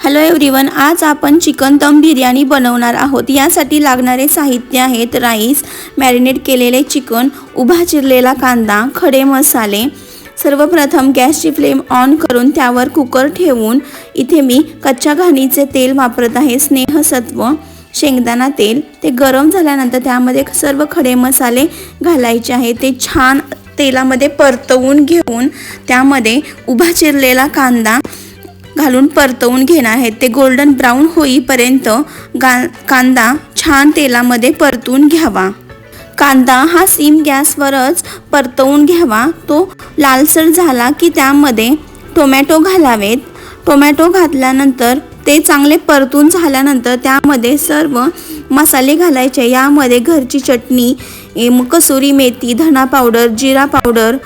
Hello everyone, आज आपण chicken दम बिर्याणी बनवणार आहोत। यासाठी लागणारे साहित्य आहेत राईस, मॅरिनेट केलेले चिकन, उभा चिरलेला कांदा, खडे मसाले। सर्वप्रथम गॅसची फ्लेम ऑन करून त्यावर कुकर ठेवून इथे मी कच्च्या घाणीचे तेल वापरत आहे, स्नेहसत्व, शेंगदाणा तेल। ते गरम झाल्यानंतर त्यामध्ये सर्व खडे मसाले घालायचे आहेत। ते छान तेलामध्ये परतवून घेऊन त्यामध्ये उभा चिरलेला कांदा घालून परतवून घेणार आहे। ते गोल्डन ब्राउन होईपर्यंत कांदा छान तेलामध्ये परतून घ्यावा। कांदा हा सिम गॅसवरच परतवून घ्यावा। तो लालसर झाला की त्यामध्ये टोमॅटो घालावेत। टोमॅटो घातल्यानंतर ते चांगले परतून झाल्यानंतर त्यामध्ये सर्व मसाले घालायचे। यामध्ये घरची चटणी, कसुरी मेथी, धना पावडर, जिरा पावडर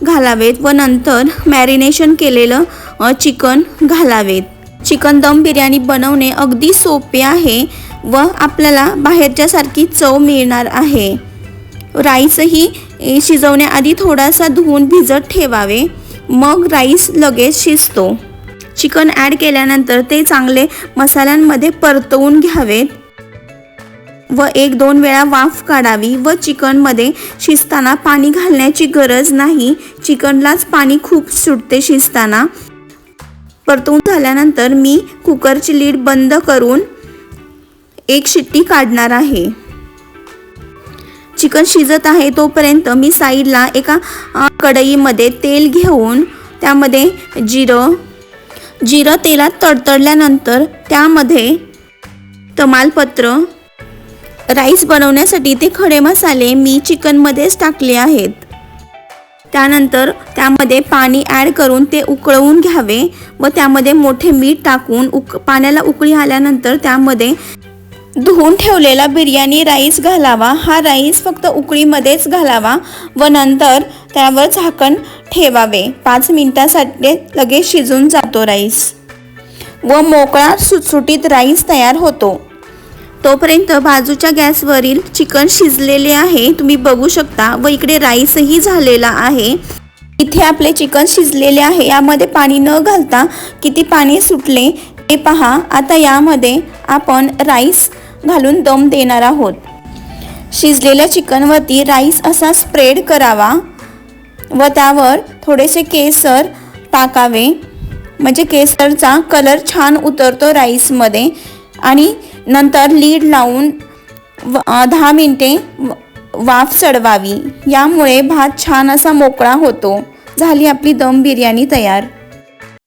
घालावेत व नंतर मॅरिनेशन केलेलं चिकन घालावेत। चिकन दम बिर्याणी बनवणे अगदी सोपे आहे व आपल्याला बाहेरच्या सारखी चव मिळणार आहे। राईसही शिजवण्याआधी थोडासा धुवून भिजत ठेवावे, मग राईस लगेच शिजतो। चिकन ॲड केल्यानंतर ते चांगले मसाल्यांमध्ये परतवून घ्यावेत व 1-2 वेळा वाफ काढावी व चिकनमध्ये शिजताना पाणी घालण्याची गरज नाही। चिकनलाच पाणी खूप सुटते शिजताना। परतवून झाल्यानंतर मी कुकरची लीड बंद करून एक शिट्टी काढणार आहे। चिकन शिजत आहे तोपर्यंत मी साईडला एका कढईमध्ये तेल घेऊन त्यामध्ये जिरं तेलात तडतडल्यानंतर त्यामध्ये तमालपत्र, राईस बनवण्यासाठी ते खडे मसाले मी चिकनमध्येच टाकले आहेत। त्यानंतर त्यामध्ये पाणी ॲड करून ते उकळवून घ्यावे व त्यामध्ये मोठे मीठ टाकून पाण्याला उकळी आल्यानंतर त्यामध्ये धुवून ठेवलेला बिर्याणी राईस घालावा। हा राईस फक्त उकळीमध्येच घालावा व नंतर त्यावर झाकण ठेवावे। 5 मिनिटांसाठी लगेच शिजून जातो राईस व मोकळा सुटसुटीत राईस तयार होतो। तोपर्यंत बाजूच्या गॅसवरील चिकन शिजलेले आहे, तुम्ही बघू शकता, व इकडे राईसही झालेला आहे। इथे आपले चिकन शिजलेले आहे। यामध्ये पाणी न घालता किती पाणी सुटले ते पहा। आता यामध्ये आपण राईस घालून दम देणार आहोत। शिजलेल्या चिकनवरती राईस असा स्प्रेड करावा व त्यावर थोडेसे केसर टाकावे, म्हणजे केसरचा कलर छान उतरतो राईसमध्ये। आणि नंतर लीड लावून 10 मिनिटे वाफ चढवावी। यामुळे भात छान असा मोकळा होतो। झाली आपली दम बिर्याणी तयार।